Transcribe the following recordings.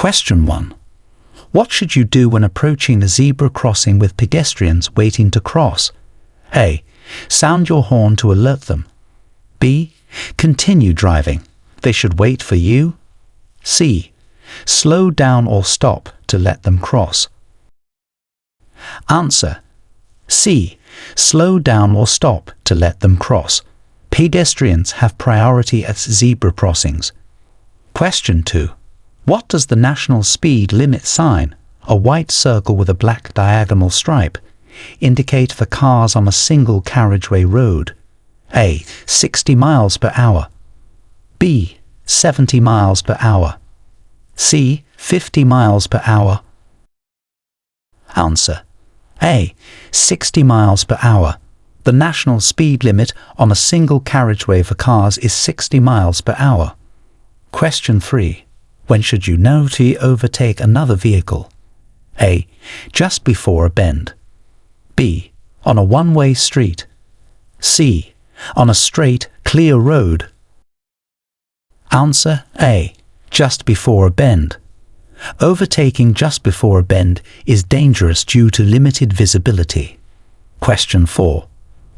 Question 1. What should you do when approaching a zebra crossing with pedestrians waiting to cross? A. Sound your horn to alert them. B. Continue driving. They should wait for you. C. Slow down or stop to let them cross. Answer. C. Slow down or stop to let them cross. Pedestrians have priority at zebra crossings. Question 2. What does the national speed limit sign, a white circle with a black diagonal stripe, indicate for cars on a single carriageway road? A. 60 miles per hour. B. 70 miles per hour. C. 50 miles per hour. Answer. A. 60 miles per hour. The national speed limit on a single carriageway for cars is 60 miles per hour. Question 3. When should you know to overtake another vehicle? A. Just before a bend. B. On a one-way street. C. On a straight, clear road. Answer. A. Just before a bend. Overtaking just before a bend is dangerous due to limited visibility. Question 4.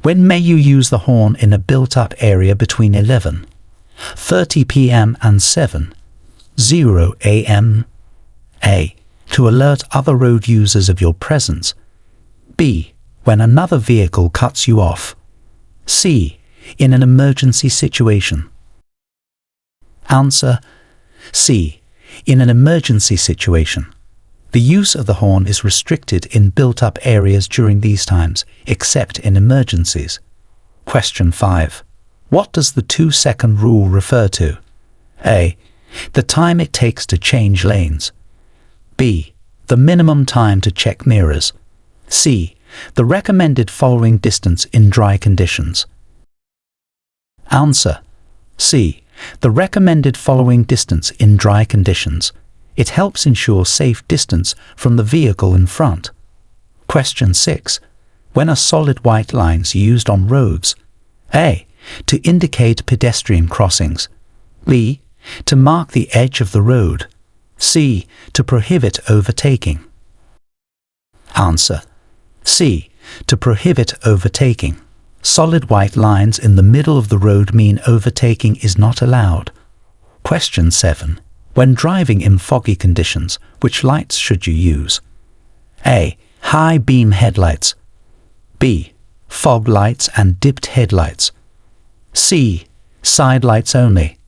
When may you use the horn in a built-up area between 11:30 p.m. and 7:00 a.m.? A. To alert other road users of your presence. B. When another vehicle cuts you off. C. In an emergency situation. Answer. C. In an emergency situation. The use of the horn is restricted in built-up areas during these times, except in emergencies. Question 5. What does the 2-second rule refer to? A. The time it takes to change lanes. B. The minimum time to check mirrors. C. The recommended following distance in dry conditions. Answer. C. The recommended following distance in dry conditions. It helps ensure safe distance from the vehicle in front. Question 6. When are solid white lines used on roads? A. To indicate pedestrian crossings. B. To mark the edge of the road. C. To prohibit overtaking. Answer. C. To prohibit overtaking. Solid white lines in the middle of the road mean overtaking is not allowed. Question 7. When driving in foggy conditions, which lights should you use? A. High beam headlights. B. Fog lights and dipped headlights. C. Side lights only.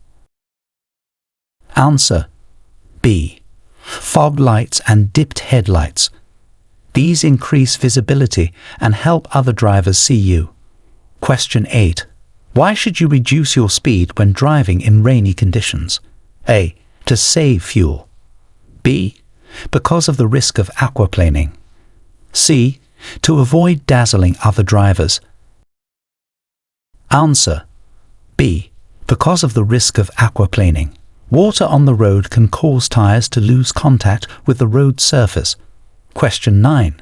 Answer. B. Fog lights and dipped headlights. These increase visibility and help other drivers see you. Question 8. Why should you reduce your speed when driving in rainy conditions? A. To save fuel. B. Because of the risk of aquaplaning. C. To avoid dazzling other drivers. Answer. B. Because of the risk of aquaplaning. Water on the road can cause tires to lose contact with the road surface. Question 9.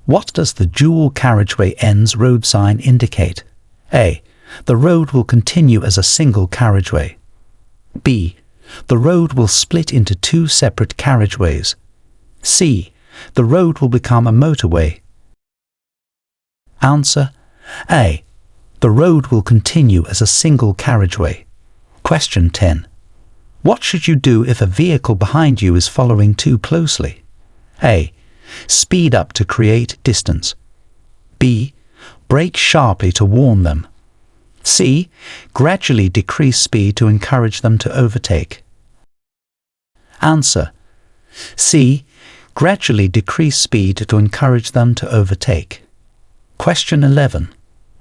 What does the dual carriageway ends road sign indicate? A. The road will continue as a single carriageway. B. The road will split into 2 separate carriageways. C. The road will become a motorway. Answer. A. The road will continue as a single carriageway. Question 10. What should you do if a vehicle behind you is following too closely? A. Speed up to create distance. B. Brake sharply to warn them. C. Gradually decrease speed to encourage them to overtake. Answer. C. Gradually decrease speed to encourage them to overtake. Question 11.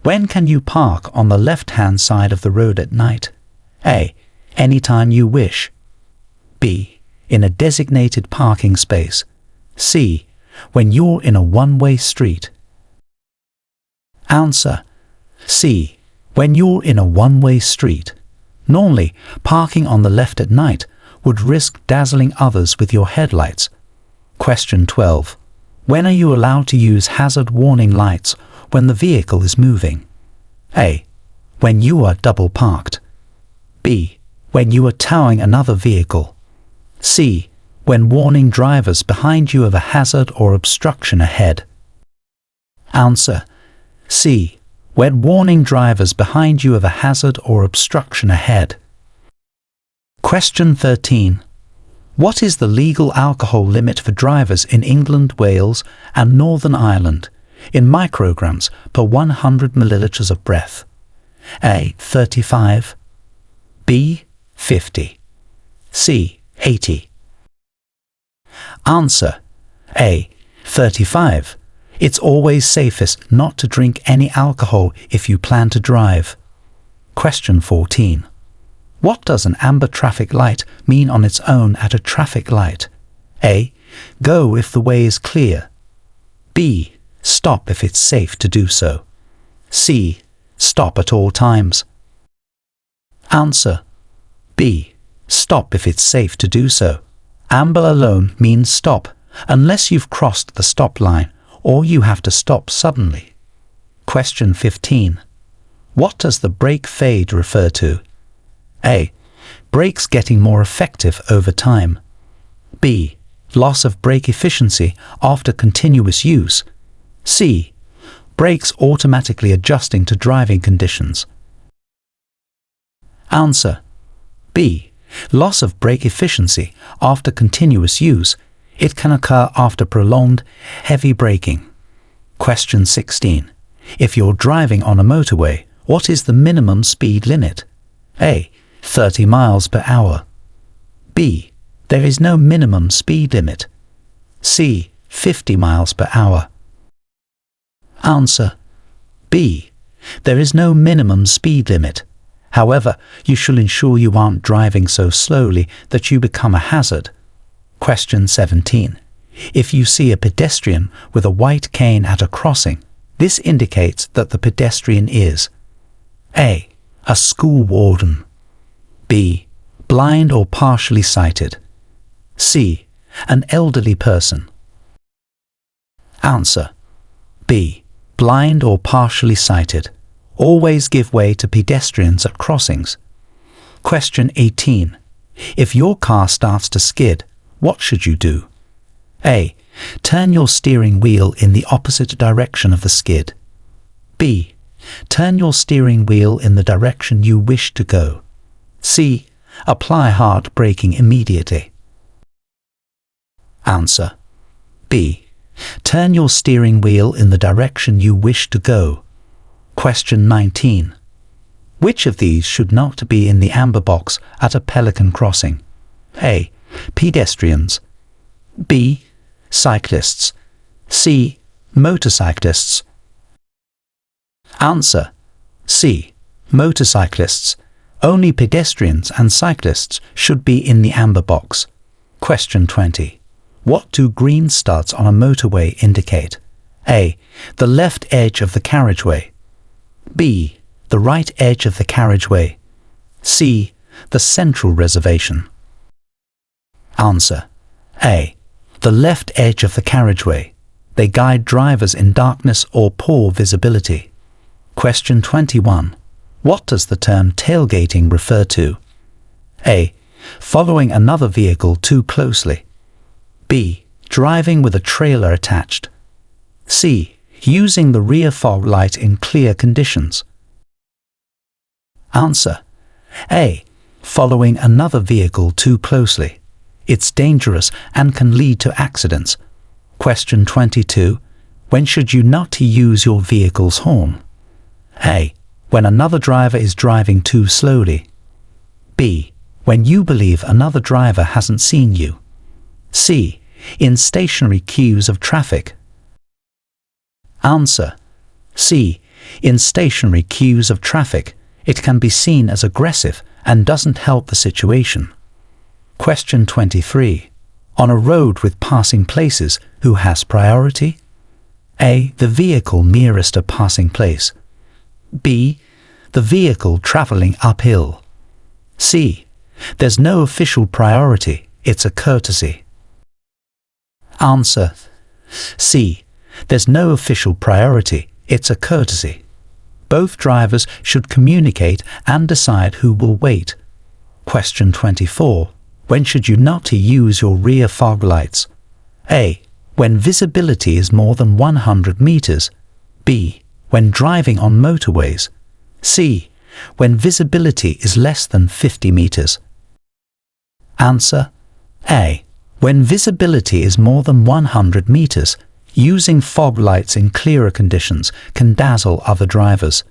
When can you park on the left-hand side of the road at night? A. Anytime you wish. B. In a designated parking space. C. When you're in a one-way street. Answer. C. When you're in a one-way street. Normally, parking on the left at night would risk dazzling others with your headlights. Question 12. When are you allowed to use hazard warning lights when the vehicle is moving? A. When you are double parked. B. When you are towing another vehicle. C. when warning drivers behind you of a hazard or obstruction ahead. Answer: C. When warning drivers behind you of a hazard or obstruction ahead. Question 13. What is the legal alcohol limit for drivers in England, Wales and Northern Ireland in micrograms per 100 millilitres of breath? A. 35. B. 50. C. 80. Answer: A. 35. It's always safest not to drink any alcohol if you plan to drive. Question 14. What does an amber traffic light mean on its own at a traffic light? A. Go if the way is clear. B. Stop if it's safe to do so. C. Stop at all times. Answer: B. Stop if it's safe to do so. Amber alone means stop unless you've crossed the stop line or you have to stop suddenly. Question 15. What does the brake fade refer to? A. Brakes getting more effective over time. B. Loss of brake efficiency after continuous use. C. Brakes automatically adjusting to driving conditions. Answer: B. Loss of brake efficiency after continuous use. It can occur after prolonged, heavy braking. Question 16. If you're driving on a motorway, what is the minimum speed limit? A. 30 miles per hour. B. There is no minimum speed limit. C. 50 miles per hour. Answer: B. There is no minimum speed limit. However, you should ensure you aren't driving so slowly that you become a hazard. Question 17. If you see a pedestrian with a white cane at a crossing, this indicates that the pedestrian is A. A school warden. B. Blind or partially sighted. C. An elderly person. Answer: B. Blind or partially sighted. Always give way to pedestrians at crossings. Question 18. If your car starts to skid, what should you do? A. Turn your steering wheel in the opposite direction of the skid. B. Turn your steering wheel in the direction you wish to go. C. Apply hard braking immediately. Answer: B. Turn your steering wheel in the direction you wish to go. Question 19. Which of these should not be in the amber box at a pelican crossing? A. Pedestrians. B. Cyclists. C. Motorcyclists. Answer: C. Motorcyclists. Only pedestrians and cyclists should be in the amber box. Question 20. What do green studs on a motorway indicate? A. The left edge of the carriageway. B. The right edge of the carriageway. C. The central reservation. Answer: A. The left edge of the carriageway. They guide drivers in darkness or poor visibility. Question 21. What does the term tailgating refer to? A. Following another vehicle too closely. B. Driving with a trailer attached. C. Using the rear fog light in clear conditions. Answer: A. Following another vehicle too closely. It's dangerous and can lead to accidents. Question 22. When should you not use your vehicle's horn? A. When another driver is driving too slowly. B. When you believe another driver hasn't seen you. C. In stationary queues of traffic. Answer: C. In stationary queues of traffic. It can be seen as aggressive and doesn't help the situation. Question 23. On a road with passing places, who has priority? A. The vehicle nearest a passing place. B. The vehicle traveling uphill. C. There's no official priority, it's a courtesy. Answer: C. There's no official priority, it's a courtesy. Both drivers should communicate and decide who will wait. Question 24. When should you not use your rear fog lights? A. When visibility is more than 100 meters. B. When driving on motorways. C. When visibility is less than 50 meters. Answer A. When visibility is more than 100 meters, using fog lights in clearer conditions can dazzle other drivers.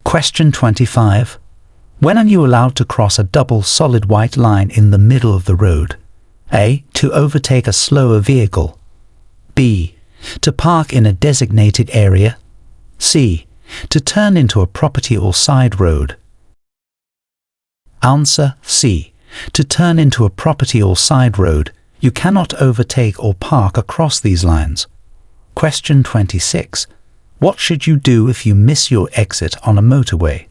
Question 25. When are you allowed to cross a double solid white line in the middle of the road? A. To overtake a slower vehicle. B. To park in a designated area. C. To turn into a property or side road. Answer C. To turn into a property or side road, you cannot overtake or park across these lines. Question 26. What should you do if you miss your exit on a motorway?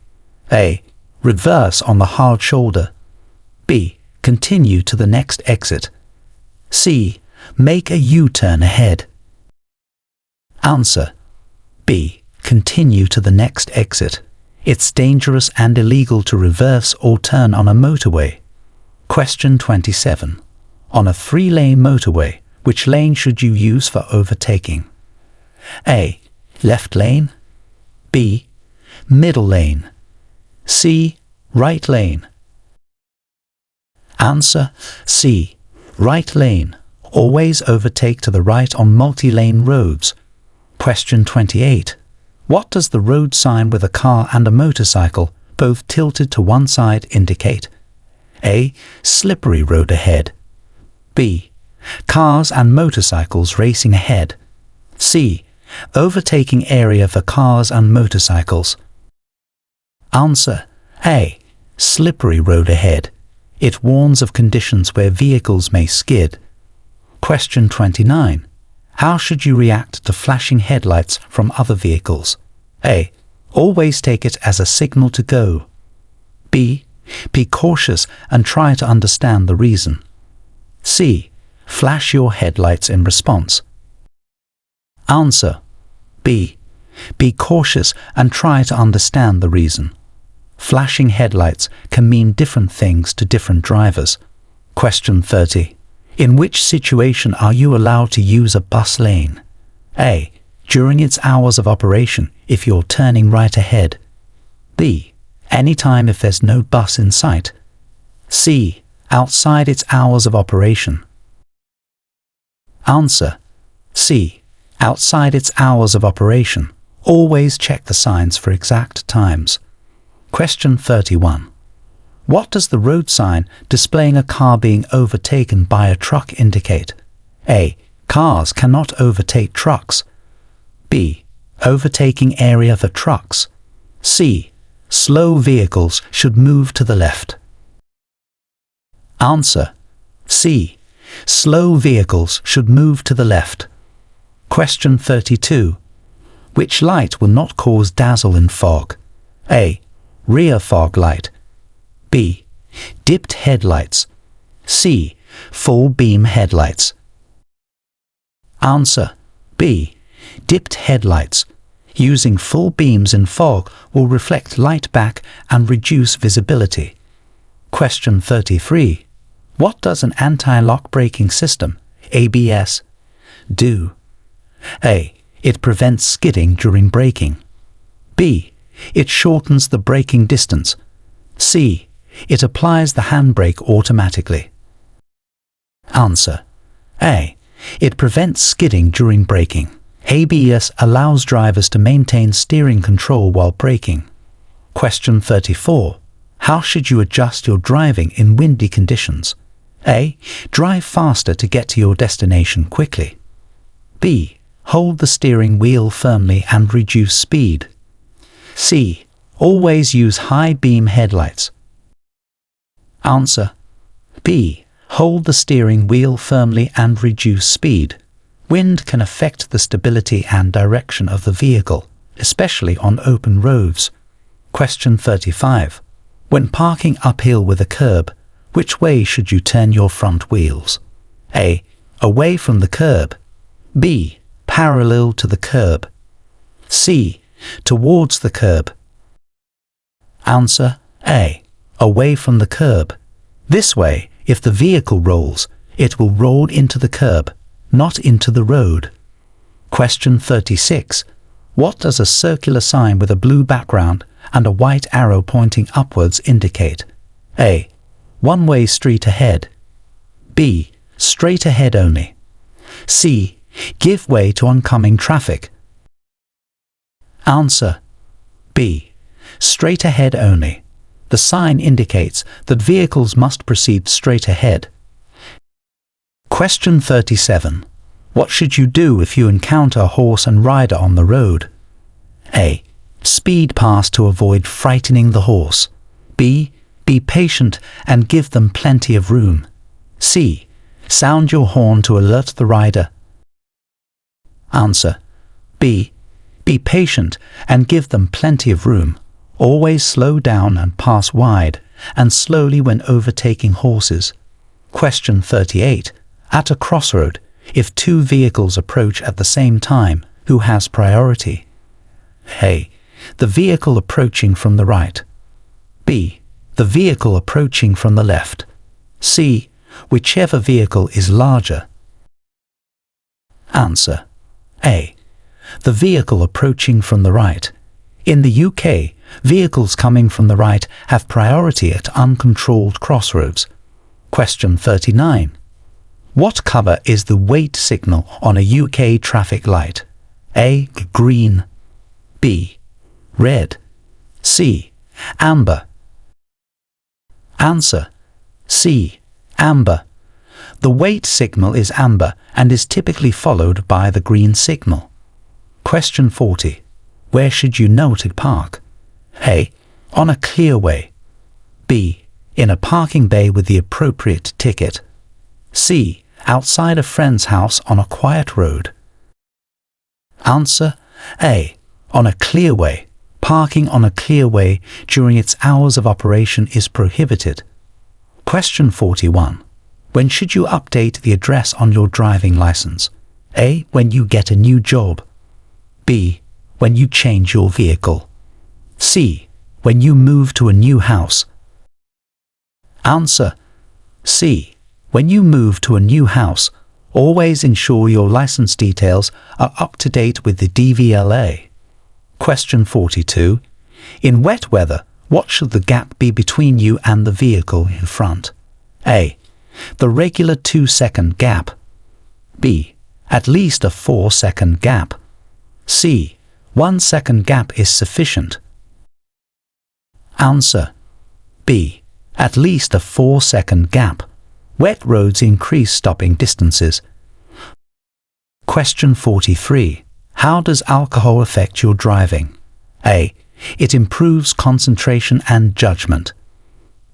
A. Reverse on the hard shoulder. B. Continue to the next exit. C. Make a U-turn ahead. Answer B. Continue to the next exit. It's dangerous and illegal to reverse or turn on a motorway. Question 27. On a 3-lane motorway, which lane should you use for overtaking? A. Left lane. B. Middle lane. C. Right lane. Answer C. Right lane. Always overtake to the right on multi-lane roads. Question 28. What does the road sign with a car and a motorcycle, both tilted to one side, indicate? A. Slippery road ahead. B. Cars and motorcycles racing ahead. C. Overtaking area for cars and motorcycles. Answer A. Slippery road ahead. It warns of conditions where vehicles may skid. Question 29. How should you react to flashing headlights from other vehicles? A. Always take it as a signal to go. B. Be cautious and try to understand the reason. C. Flash your headlights in response. Answer B. Be cautious and try to understand the reason. Flashing headlights can mean different things to different drivers. Question 30. In which situation are you allowed to use a bus lane? A. During its hours of operation if you're turning right ahead. B. Anytime if there's no bus in sight. C. Outside its hours of operation. Answer C. Outside its hours of operation. Always check the signs for exact times. Question 31. What does the road sign displaying a car being overtaken by a truck indicate? A. Cars cannot overtake trucks. B. Overtaking area for trucks. C. Slow vehicles should move to the left. Answer C. Slow vehicles should move to the left. Question 32. Which light will not cause dazzle in fog? A. Rear fog light. B. Dipped headlights. C. Full beam headlights. Answer B. Dipped headlights. Using full beams in fog will reflect light back and reduce visibility. Question 33. What does an anti-lock braking system, ABS, do? A. It prevents skidding during braking. B. It shortens the braking distance. C. It applies the handbrake automatically. Answer A. It prevents skidding during braking. ABS allows drivers to maintain steering control while braking. Question 34. How should you adjust your driving in windy conditions? A. Drive faster to get to your destination quickly. B. Hold the steering wheel firmly and reduce speed. C. Always use high beam headlights. Answer B. Hold the steering wheel firmly and reduce speed. Wind can affect the stability and direction of the vehicle, especially on open roads. Question 35. When parking uphill with a curb, which way should you turn your front wheels? A. Away from the curb. B. Parallel to the curb. C. Towards the curb. Answer A. Away from the curb. This way, If the vehicle rolls, it will roll into the curb, not into the road. Question 36. What does a circular sign with a blue background and a white arrow pointing upwards indicate? A. One-way street ahead. B. Straight ahead only. C. Give way to oncoming traffic. Answer. B. Straight ahead only. The sign indicates that vehicles must proceed straight ahead. Question 37. What should you do if you encounter a horse and rider on the road? A. Speed past to avoid frightening the horse. B. Be patient and give them plenty of room. C. Sound your horn to alert the rider. Answer. B. Be patient and give them plenty of room. Always slow down and pass wide, and slowly when overtaking horses. Question 38. At a crossroad, if two vehicles approach at the same time, who has priority? A. The vehicle approaching from the right. B. The vehicle approaching from the left. C. Whichever vehicle is larger. Answer. A. The vehicle approaching from the right. In the UK, vehicles coming from the right have priority at uncontrolled crossroads. Question 39. What colour is the wait signal on a UK traffic light? A. Green. B. Red. C. Amber. Answer. C. Amber. The wait signal is amber and is typically followed by the green signal. Question 40. Where should you know to park? A. On a clear way. B. In a parking bay with the appropriate ticket. C. Outside a friend's house on a quiet road. Answer. A. On a clear way. Parking on a clear way during its hours of operation is prohibited. Question 41. When should you update the address on your driving license? A. When you get a new job. B. When you change your vehicle. C. When you move to a new house. Answer. C. When you move to a new house, always ensure your license details are up to date with the DVSA. Question 42. In wet weather, what should the gap be between you and the vehicle in front? A. The regular 2-second gap. B. At least a 4-second gap. C. 1-second gap is sufficient. Answer. B. At least a 4-second gap. Wet roads increase stopping distances. Question 43. How does alcohol affect your driving? A. It improves concentration and judgment.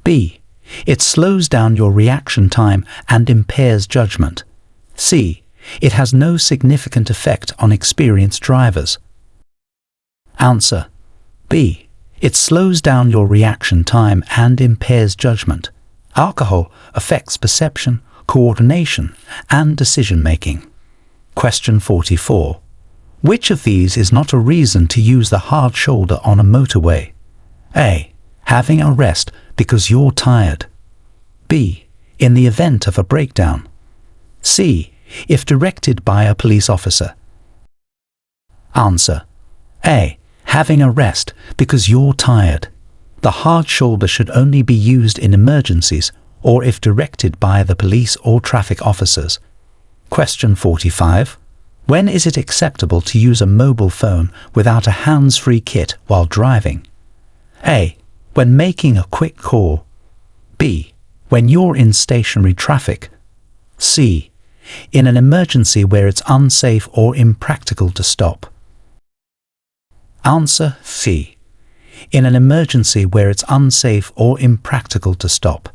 B. It slows down your reaction time and impairs judgment. C. It has no significant effect on experienced drivers. Answer. B. It slows down your reaction time and impairs judgment. Alcohol affects perception, coordination, and decision-making. Question 44. Which of these is not a reason to use the hard shoulder on a motorway? A. Having a rest because you're tired. B. In the event of a breakdown. C. If directed by a police officer. Answer. A. Having a rest because you're tired. The hard shoulder should only be used in emergencies or if directed by the police or traffic officers. Question 45. When is it acceptable to use a mobile phone without a hands-free kit while driving? A. When making a quick call. B. When you're in stationary traffic. C. In an emergency where it's unsafe or impractical to stop. Answer. C. In an emergency where it's unsafe or impractical to stop.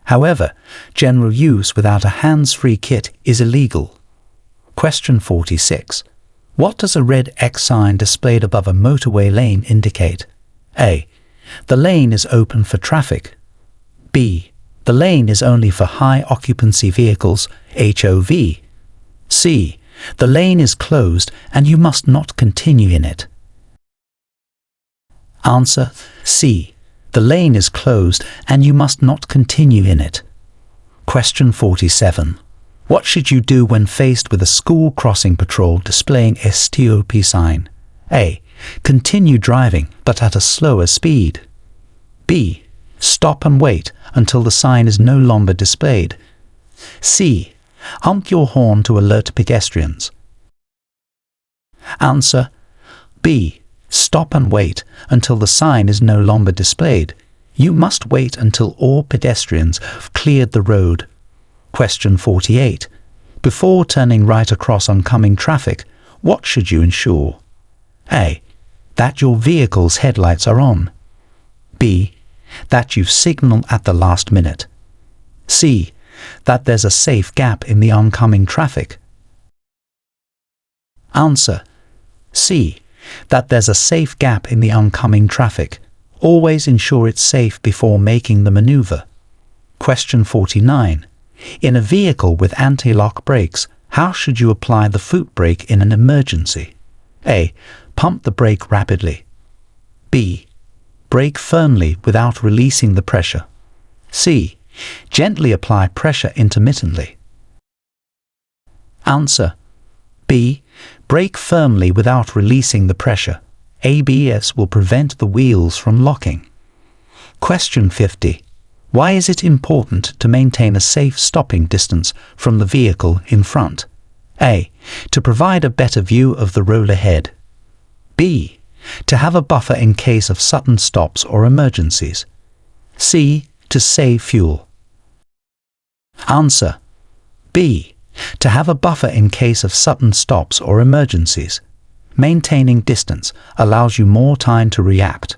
However, general use without a hands-free kit is illegal. Question 46. What does a red X sign displayed above a motorway lane indicate? A. The lane is open for traffic. B. The lane is only for high occupancy vehicles, HOV. C. The lane is closed and you must not continue in it. Answer. C. The lane is closed and you must not continue in it. Question 47. What should you do when faced with a school crossing patrol displaying a stop sign? A. Continue driving, but at a slower speed. B. Stop and wait until the sign is no longer displayed. C. Honk your horn to alert pedestrians. Answer: B. Stop and wait until the sign is no longer displayed. You must wait until all pedestrians have cleared the road. Question 48. Before turning right across oncoming traffic, what should you ensure? A. That your vehicle's headlights are on. B. That you signal at the last minute. C. That there's a safe gap in the oncoming traffic. Answer: C. That there's a safe gap in the oncoming traffic. Always ensure it's safe before making the maneuver. Question 49. In a vehicle with anti-lock brakes, how should you apply the foot brake in an emergency? A. Pump the brake rapidly. B. Brake firmly without releasing the pressure. C. Gently apply pressure intermittently. Answer: B. Brake firmly without releasing the pressure. ABS will prevent the wheels from locking. Question 50. Why is it important to maintain a safe stopping distance from the vehicle in front? A. To provide a better view of the road ahead. B. To have a buffer in case of sudden stops or emergencies. C. To save fuel. Answer: B. To have a buffer in case of sudden stops or emergencies. Maintaining distance allows you more time to react.